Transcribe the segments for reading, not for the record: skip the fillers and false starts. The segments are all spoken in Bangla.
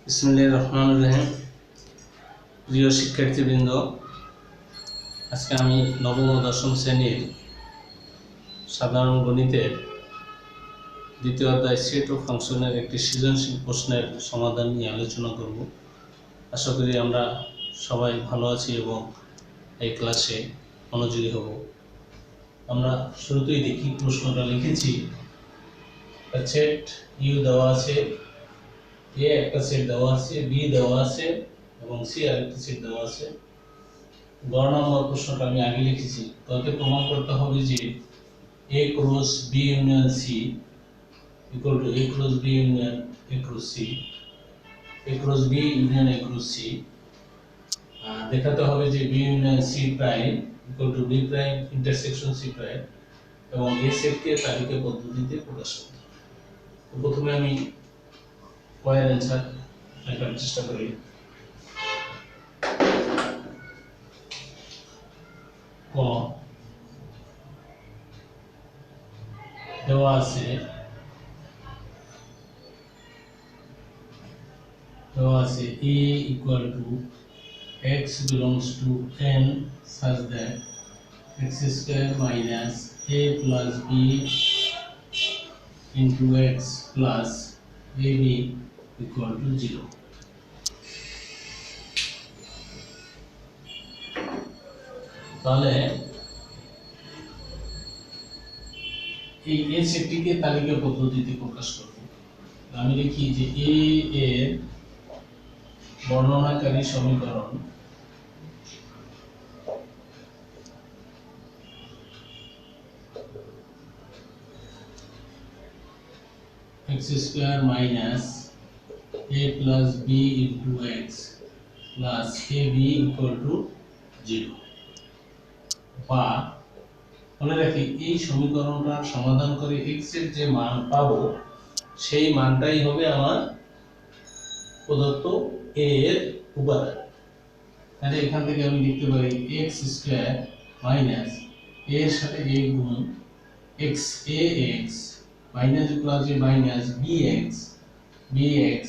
বিসমিল্লাহির রহমানির রহিম। প্রিয় শিক্ষার্থীবৃন্দ, আজকে আমি নবম ও দশম শ্রেণীর সাধারণ গণিতের দ্বিতীয় অধ্যায় সেট ও ফাংশনের একটি সৃজনশীল প্রশ্নের সমাধান নিয়ে আলোচনা করব। আশা করি আমরা সবাই ভালো আছি এবং এই ক্লাসে মনোযোগী হব। আমরা শুরুতেই দেখি প্রশ্নটা লিখেছি। সেট ইউ দেওয়া আছে, এ একটা সেট দেওয়া আছে, বি দেওয়া আছে এবং সি আরেকটা সেট দেওয়া আছে। ১২ নম্বর প্রশ্নটা আমি আগে লিখেছি। তাকে প্রমাণ করতে হবে যে A cross B union C equal to A cross B union A cross C, A cross B union A cross C. দেখাতে হবে যে B union C prime equal to B prime intersection C prime এবং এই সেটকে তালিকা পদ্ধতিতে প্রকাশ করতে হবে। তো প্রথমে আমি কয়ের অ্যান্সার লেখার চেষ্টা করি। ক দেওয়া আছে a equal to x belongs to n such that x square minus a plus b into x plus ab equal to 0. তাহলে এই এর সেটটিকে তালিকা পদ্ধতিতে প্রকাশ করব। আমি লিখি যে a এর বর্ণনাকারী সমীকরণ x square minus a plus b into x plus ab equal to 0, বা মনে রাখি এই সমীকরণটার সমাধান করে x এর যে মান পাবো সেই মানটাই হবে আমার প্রদত্ত a এর উপাদান। তাহলে এখান থেকে আমি লিখতে পারি x স্কয়ার মাইনাস a এর সাথে a গুণ x ax minus plus A minus bx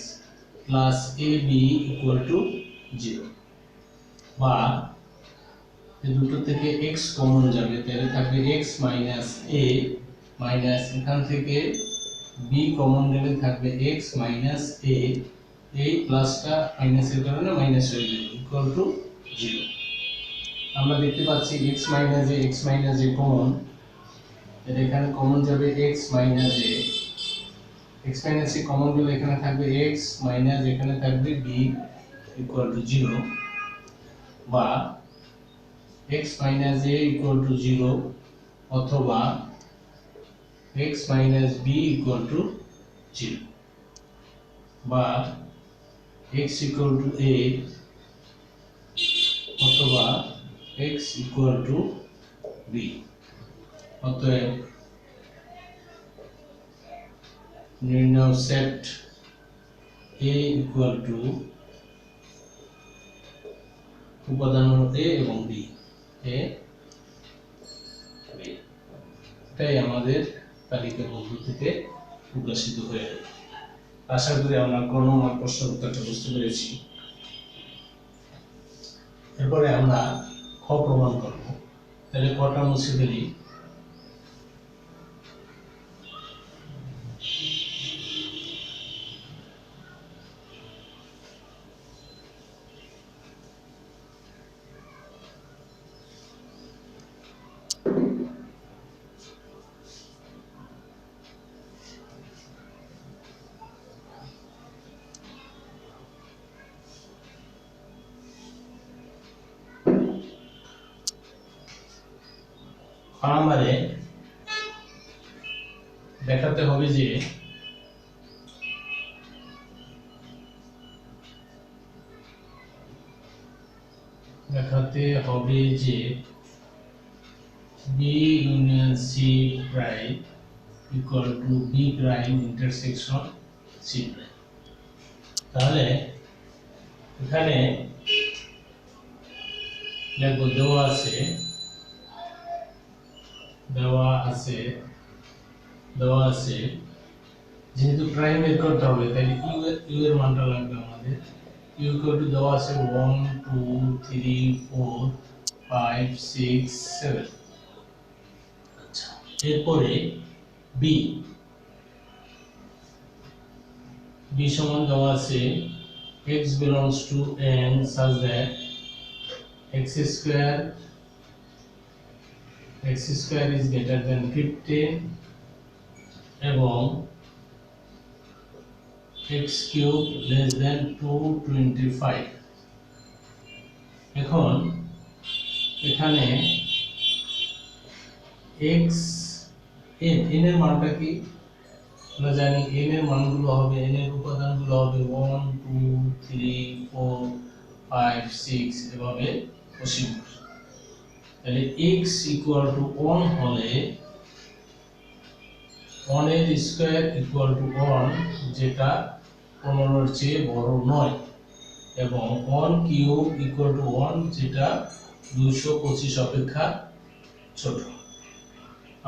plus ab equal to 0, বা এই দুটো থেকে x কমন যাবে, তাহলে থাকবে x মাইনাস a মাইনাস এখান থেকে b কমন গেলে থাকবে x মাইনাস a, এই প্লাসটা মাইনাসের কারণে মাইনাস হয়ে যাবে ইকুয়াল টু 0। আমরা দেখতে পাচ্ছি x মাইনাস a কমন, এর এখানে কমন যাবে x মাইনাস a কমন গেলে এখানে থাকবে x মাইনাস এখানে থাকবে b ইকুয়াল টু 0, বা x minus a equal to 0 অথবা x minus b equal to 0, বা x equal to a অথবা x equal to b। অতএব নির্ণয় সেট a equal to উপাদান হলো a এবং b, এটাই আমাদের তালিকা পদ্ধতিতে প্রকাশিত হয়ে যাবে। আশা করি আমরা ক নম্বর প্রশ্নের উত্তরটা বুঝতে পেরেছি। এরপরে আমরা খ প্রমাণ করব। তাহলে কটা মুছে ফেলি। আমারে দেখাতে হবে যে b union c prime equal two b prime intersection c prime. তাহলে এখানে দেখো দেওয়া আছে যেহেতু প্রাইম বের করতে হবে তাই ইউ এর মানটা লাগবে আমাদের। ইউ ইকুয়াল টু দেওয়া আছে 1 2 3 4 5 6 7। আচ্ছা, এরপরে বি সমান দেওয়া আছে x belongs to n such that x square is greater than 15 এবং x cube less than 225। এখন এখানে x n এর মানটা কি আমরা জানি। n এর মানগুলো হবে, n এর উপাদানগুলো হবে 1 2 3 4 5 6 এভাবে পসিবল। তাহলে x ইকুয়াল টু 1 হলে 1 এর স্কয়ার ইকুয়াল টু 1 যেটা 15 এর চেয়ে বড় নয়, এবং 1 কিউব ইকুয়াল টু 1 যেটা 225 অপেক্ষা ছোট।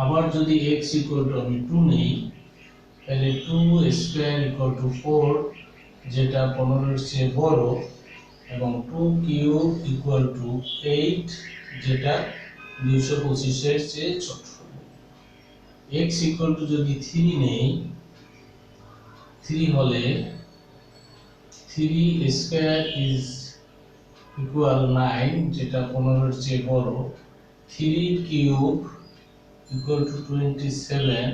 আবার যদি x ইকুয়াল টু আমি 2 নেই তাহলে 2 স্কয়ার ইকুয়াল টু 4 যেটা 15 এর চেয়ে বড়, এবং 2 কিউব ইকুয়াল টু 8 যেটা 225 এর চেয়ে ছোট। x ইকুয়াল টু যদি 3 নেই, 3 হলে 3 স্কয়ার ইজ ইকুয়াল 9 যেটা 15 এর চেয়ে বড়, 3 কিউব ইকুয়াল টু 27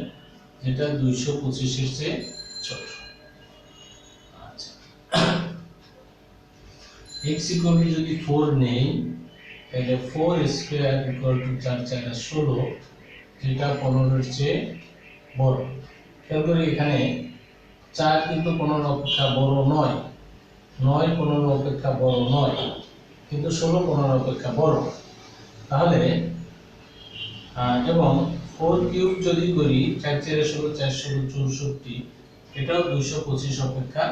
যেটা 225 এর চেয়ে ছোট। আচ্ছা, x ইকুয়াল টু যদি 4 নেই তাহলে 4 স্কয়ার ইকুয়াল টু 4 4 16 যেটা 15 এর চেয়ে বড়। খেয়াল করে এখানে 4 কিন্তু 15 অপেক্ষা বড় নয়, 9 15 অপেক্ষা বড় নয়, কিন্তু 16 15 অপেক্ষা বড়। তাহলে এবং 4 কিউব যদি করি 4 4 16 4 16 64 এটাও 225 অপেক্ষা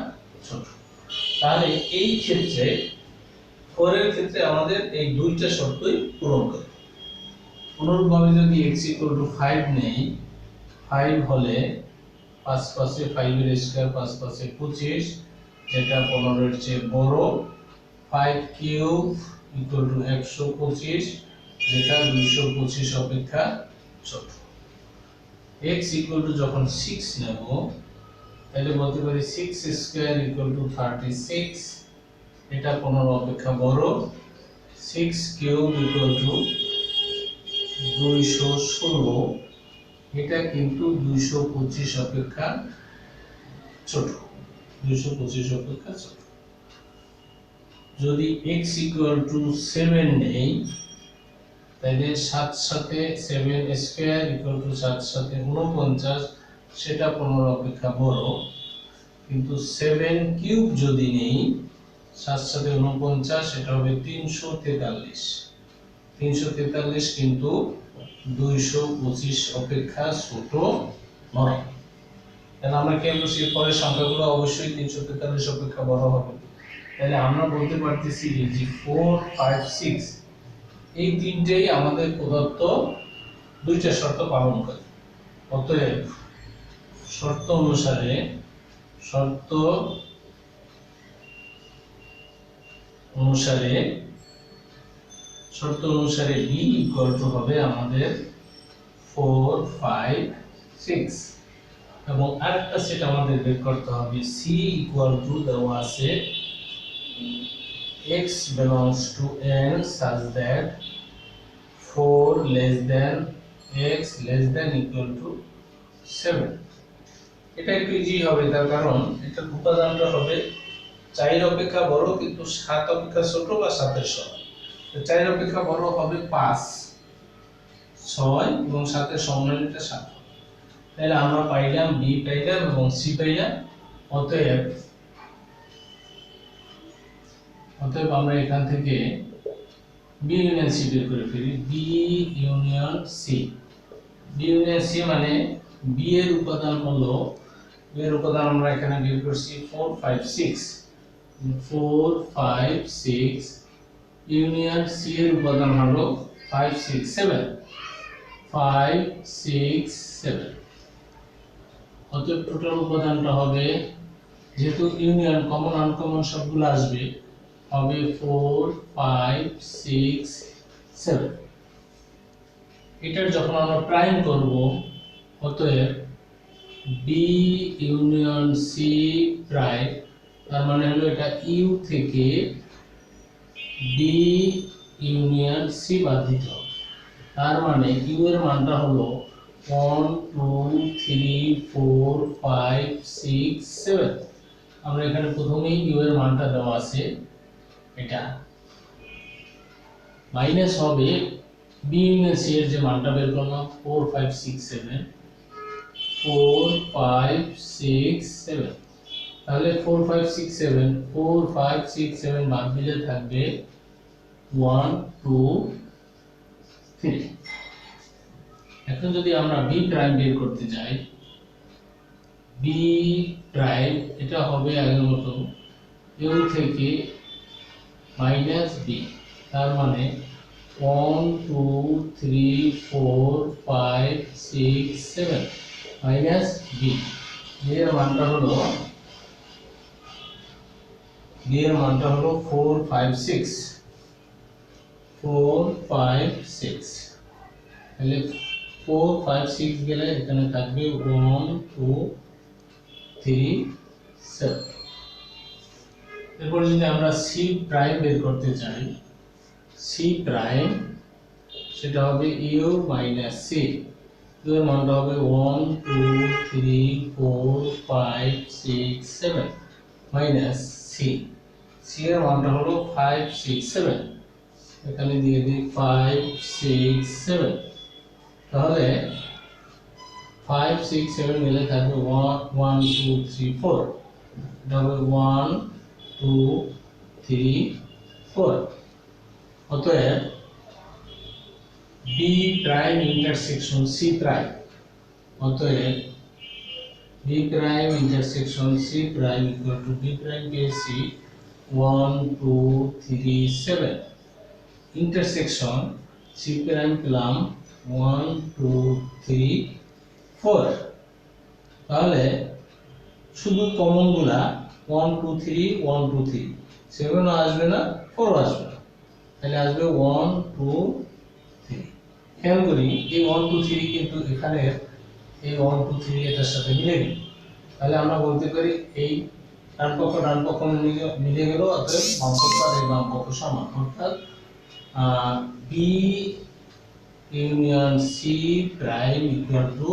ছোট। তাহলে এই ক্ষেত্রে 4 এর ক্ষেত্রে আমাদের এই দুইটা শর্তই পূরণ করে। অনুরূপভাবে যদি x 5 নেই, 5 হলে 5 পাশে 5 এর স্কয়ার 5 পাশে 25 যেটা 15 এর চেয়ে বড়, 5 কিউব ইকুয়াল টু 125 যেটা 225 অপেক্ষা ছোট। x ইকুয়াল টু যখন 6 নেব তাহলে বলতে পারি 6 স্কয়ার ইকুয়াল টু 36 এটা 15 অপেক্ষা বড়, 6 কিউব ইকুয়াল টু 216 এটা কিন্তু 225 অপেক্ষা ছোট, 225 অপেক্ষা ছোট। যদি x ইকুয়াল টু 7 নেই তাহলে 7 সাথে 7 স্কয়ার ইকুয়াল টু 7 সাথে 49 সেটা 15 অপেক্ষা বড়, কিন্তু 7 কিউব যদি নেই 7 সাথে 49 এটা হবে 343, 343 কিন্তু 225 অপেক্ষা ছোট নয়। তাহলে আমরা কি বলছি পরের সংখ্যাগুলো অবশ্যই 343 অপেক্ষা বড় হবে। তাহলে আমরা বলতে পারতেছি যে 4 5 6 এই তিনটেই আমাদের প্রদত্ত দুইটা শর্ত পালন করে। অতএব শর্ত অনুসারে b ইকুয়াল টু হবে আমাদের 4 5 6, এবং আরেকটা সেট আমাদের বের করতে হবে c ইকুয়াল টু দেওয়া আছে x belongs to n such that 4 less than x less than equal to 7। এটা একটু ইজি হবে, তার কারণ এটার উপাদানটা হবে 4 অপেক্ষা বড় কিন্তু 7 অপেক্ষা ছোট বা 7 এর সমান। তো 4 অপেক্ষা বড় হবে 5 6 এবং 7 এর সমমানটা 7। তাহলে আমরা পাইলাম b পাইলাম এবং c পাইলাম। অতএব আমরা এখান থেকে b ইউনিয়ন c বের করে ফেলি। b ইউনিয়ন c মানে b এর উপাদান হলো, b এর উপাদান আমরা এখানে বের করছি 4 5 6, 4 5 6 ইউনিয়ন c এর উপাদান হলো 5 6 7, 5 6 7। অতএব টোটাল উপাদানটা হবে, যেহেতু ইউনিয়ন কমন আনকমন সবগুলো আসবে, হবে 4 5 6 7। এটার যখন আমরা প্রাইম করব, অতএব বি ইউনিয়ন সি প্রাইম, তার মানে হলো এটা ইউ থেকে বি ইউনিয়ন সি বাদ দিতে হবে। তার মানে ইউ এর মানটা হলো 1 2 3 4 5 6 7। আমরা এখানে প্রথমেই ইউ এর মানটা দেওয়া আছে, এটা মাইনাস হবে বি ইউনিয়ন সি এর যে মানটা বের করলাম 4 5 6 7 4 5 6 7। তাহলে 4 5 6 7 4 5 6 7 বাদ দিলে থাকবে 1 2 3। এখন যদি আমরা বি প্রাইম বের করতে যাই, বি প্রাইম এটা হবে আগের মতো ইউ থেকে মাইনাস বি, তার মানে 1 2 3 4 5 6 7 মাইনাস বি। এর মানটা হলো 4 5 6 4 5 6। তাহলে 4 5 6 গেলে এখানে থাকবে 1 2 3 7। এরপর যদি আমরা সি প্রাইম বের করতে চাই, সি প্রাইম সেটা হবে ইউ মাইনাস সি। ইউ এর মানটা হবে 1 2 3 4 5 6 7 মাইনাস সি। সি এর মানটা হলো 5 6 7। এখানে দিয়ে দিই 5 6 7। তাহলে 5 6 7 মিলে থাকবে 1 2 3 4। এটা হবে 1 2 3 4। অতএব B prime intersection C prime, অতএব B prime intersection C prime equal to B prime পেয়েছি 1 2 3 7। ইন্টারসেকশন সি প্রাইম পেলাম 1 2 3 4। তাহলে শুধু কমন গুলা 1 2 3 1 2 3, 7 আসবে না 4 আসবে না, তাহলে আসবে 1 2 3। খেয়াল করি এই 1 2 3 কিন্তু এখানে এই 1 2 3 এটার সাথে মিলে গেল। তাহলে আমরা বলতে পারি এই ডান পক্ষ মিলে গেল, অতএব বাম পক্ষ আর এই বাম পক্ষ সমান, অর্থাৎ B union C prime equal to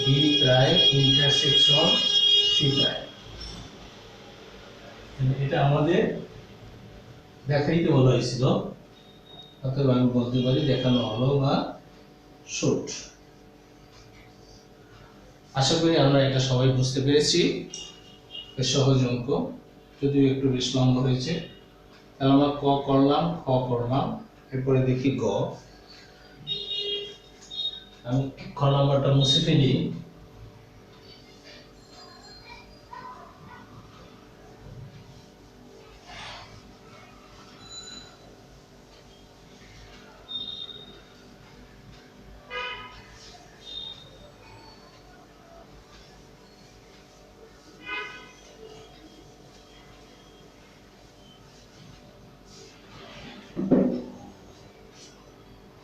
B prime intersection C prime. এটা আমাদের দেখাইতে বলা হয়েছিল, অতএব আমি বলতে পারি দেখানো হলো বা শুট। আশা করি আমরা এটা সবাই বুঝতে পেরেছি। সহজ অঙ্ক, যদিও একটু বেশ লম্বা হয়েছে। তাহলে আমরা ক করলাম, খ করলাম, এরপরে দেখি গ। আমি খ নাম্বারটা মুছে ফেলি।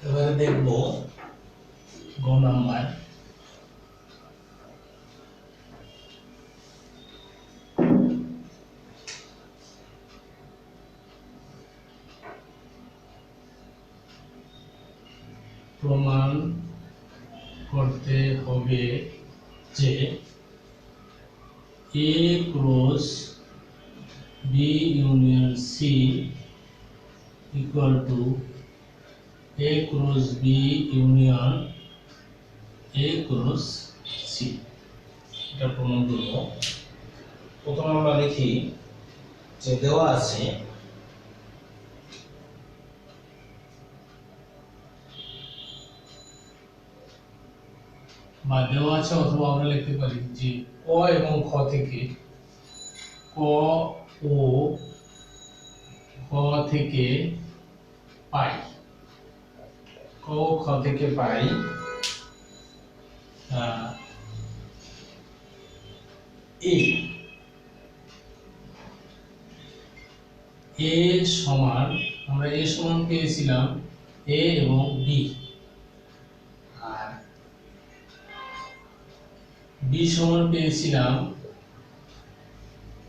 এবারে দেখব গ নাম্বার। প্রমাণ করতে হবে যে A cross B union C equal to A cross B union A cross C. এটা প্রমাণ করব। প্রথমে আমরা লিখি যে দেওয়া আছে বা দেওয়া আছে, অথবা আমরা লিখতে পারি যে ক এবং খ থেকে, ক ও খ থেকে পাই, ক ও খ থেকে পাই এ এ সমান আমরা এ সমান পেয়েছিলাম এ এবং বি, আর বি সমান পেয়েছিলাম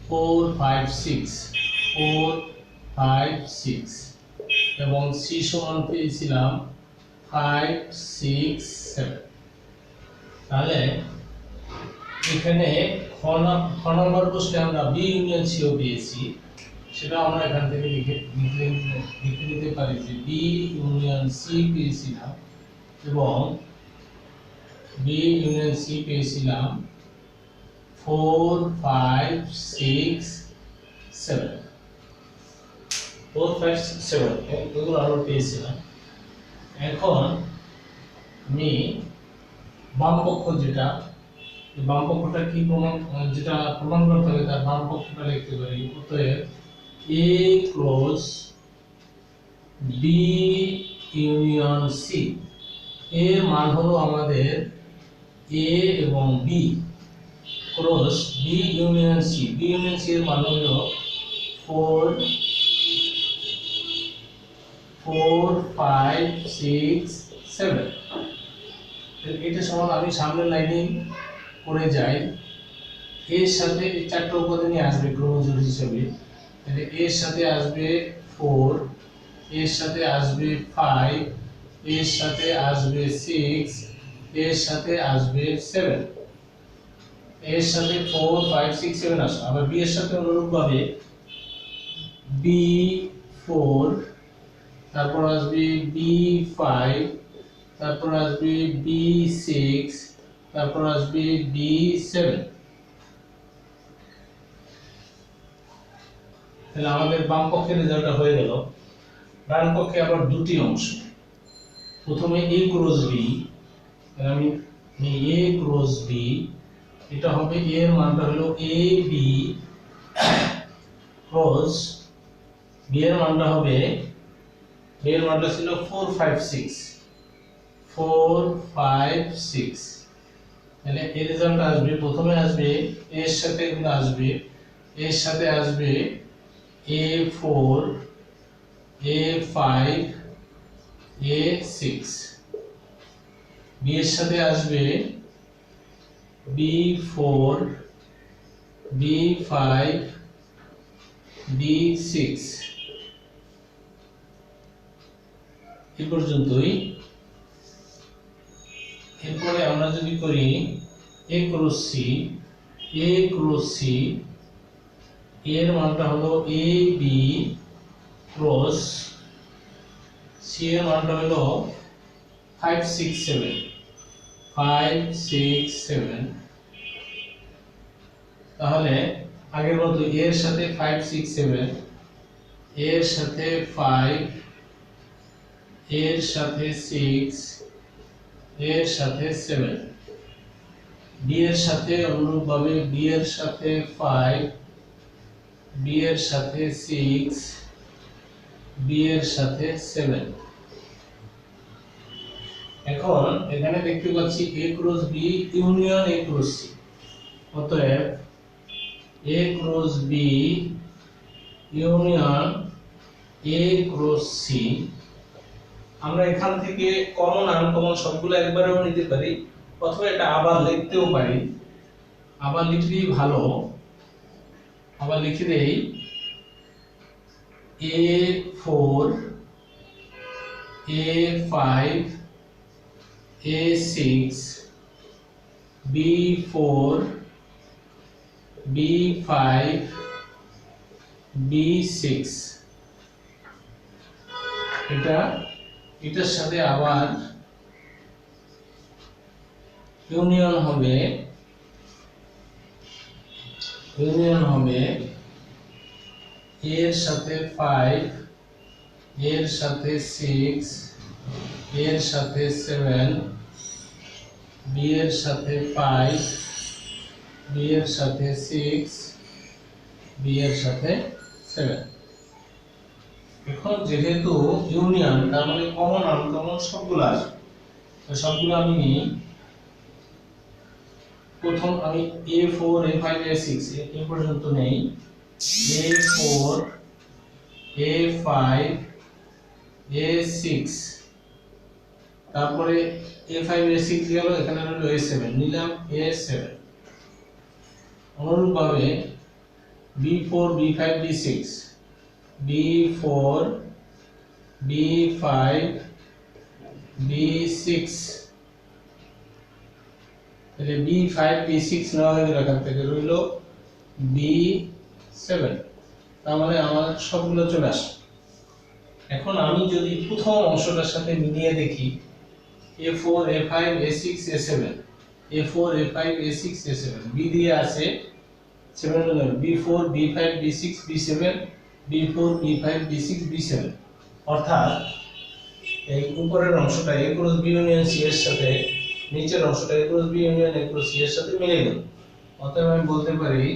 4 5 6 4 5 6 এবং সি সমান পেয়েছিলাম 5 6 7। তাহলে এখানে খ নম্বর প্রশ্নে আমরা বি ইউনিয়ন সিও পেয়েছি, সেটা আমরা এখান থেকে লিখে নিতে পারি যে বি ইউনিয়ন সি পেয়েছিলাম এবং বি ইউনিয়ন সি পেয়েছিলাম 4 5 6 7 4 5 6 7 এগুলো আমরা পেয়েছিলাম। এখন আমি বাম পক্ষ যেটা, বাম পক্ষটা কি যেটা প্রমাণ করতে হবে তার বাম পক্ষটা লিখতে পারি। অতএব A cross B union C এর মান হলো আমাদের এ এবং B cross B union C, B union C এর মান হলো 4 4 5 6 7। এটা সমান আমি সামনের লাইনে করে যাই, এর সাথে চারটা উপাদানই আসবে ক্রমজোড় হিসেবে। তাহলে এর সাথে আসবে 4, এর সাথে আসবে 5, এর সাথে আসবে 6, এর সাথে আসবে 7, এর সাথে 4 5 6 7 আসবে। আবার বি এর সাথে অনুরূপভাবে B4, তারপর আসবে B5, তারপর আসবে B6, তারপর আসবে B7। তাহলে আমাদের বাম পক্ষের রেজাল্টটা হয়ে গেল। ডান পক্ষে আবার দুটি অংশ, প্রথমে A ক্রস B, আমি A ক্রস B, এটা হবে A এর মানটা হলো AB ক্রস B এর মানটা হবে, B এর মানটা ছিল 4 5 6 4 5 6। তাহলে এর রেজাল্ট আসবে, প্রথমে আসবে এর সাথে এগুলো আসবে, এর সাথে আসবে A4 A5 A6, B এর সাথে আসবে B4 B5 B6। এই পর্যন্তই। এরপরে আমরা যদি করি A cross C, A cross C এর মানটা হলো AB ক্রস C এর মানটা হলো 5 6 7 5 6 7। তাহলে আগের মতো এর সাথে 5 6 7, এর সাথে 5, এর সাথে 6, এর সাথে 7, বি এর সাথে অনুরূপভাবে বি এর সাথে 5, বি এর সাথে 6, বি এর সাথে 7। এখন এখানে দেখতে পাচ্ছি A cross B union A cross C, অতএব A cross B union A cross C। আমরা এখান থেকে কমন আনকমন সবগুলো একবারেও নিতে পারি, অথবা এটা আবার লিখতেও পারি। আবার লিখলেই ভালো, আবার লিখে দেই A4 A5 A6 B4 B5 B6। এটার সাথে আবার ইউনিয়ন হবে এর সাথে 5, এর সাথে 6, এর সাথে 7, বি এর সাথে 5, বি এর সাথে 6, বি এর সাথে 7। এখন যেহেতু ইউনিয়ন তার মানে কমন আনকমন সবগুলো আসবে, তো সবগুলো আমি নিই। প্রথম আমি A4 A5 A6 এ পর্যন্ত নেই। A4 A5 A6, তারপরে A5 A6 গেল, এখানে হলো A7 নিলাম A7। অনুরূপভাবে B4 B5 B6 B4 B5 B6, তাহলে B5 B6 নেওয়া হয়ে গেল, এখান থেকে রইল B7। তার মানে আমার সবগুলো চলে আসে। এখন আমি যদি প্রথম অংশটার সাথে মিলিয়ে দেখি A4 A5 A6 A7 A4 A5 A6 A7 B দিয়ে আছে 7 B4 B5 B6 B7 B4 B5 B6 B7, অর্থাৎ এই উপরের অংশটা A cross B union C এর সাথে নিচের অংশটা A cross B union A cross C এর সাথে মিলে গেল। অতএব আমি বলতে পারি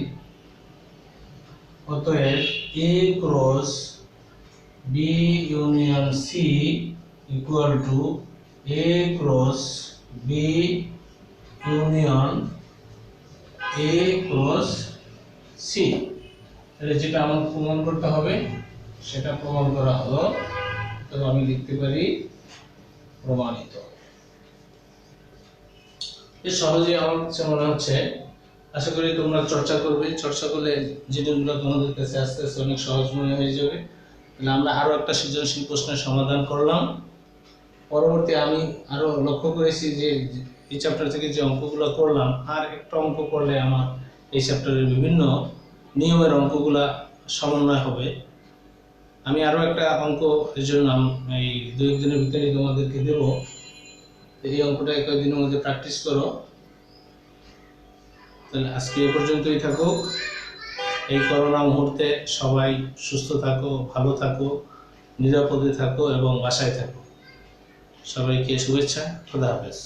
অতএব A cross B union C equal to A cross B union A cross C। তাহলে যেটা আমার প্রমাণ করতে হবে সেটা প্রমাণ করা হলো। তো আমি লিখতে পারি প্রমাণিত। এই সহজে আমার কাছে মনে হচ্ছে। আশা করি তোমরা চর্চা করবে, চর্চা করলে জিনিসগুলো তোমাদের কাছে আস্তে আস্তে অনেক সহজ মনে হয়ে যাবে। তাহলে আমরা আরো একটা সৃজনশীল প্রশ্নের সমাধান করলাম। পরবর্তী আমি আরো লক্ষ্য করেছি যে এই চ্যাপ্টার থেকে যে অঙ্কগুলো করলাম, আর একটা অঙ্ক করলে আমার এই চ্যাপ্টারের বিভিন্ন নিয়মের অঙ্কগুলা সমন্বয় হবে। আমি আরো একটা অঙ্ক এর জন্য এই 2-1 দিনের ভিতরে তোমাদেরকে দেব। এই অঙ্কটা কয়েকদিনের মধ্যে প্র্যাকটিস করো। তাহলে আজকে এ পর্যন্তই থাকুক। এই করোনা মুহূর্তে সবাই সুস্থ থাকো, ভালো থাকো, নিরাপদে থাকো এবং বাসায় থাকো। সবাইকে শুভেচ্ছা। খোদা হাফেজ।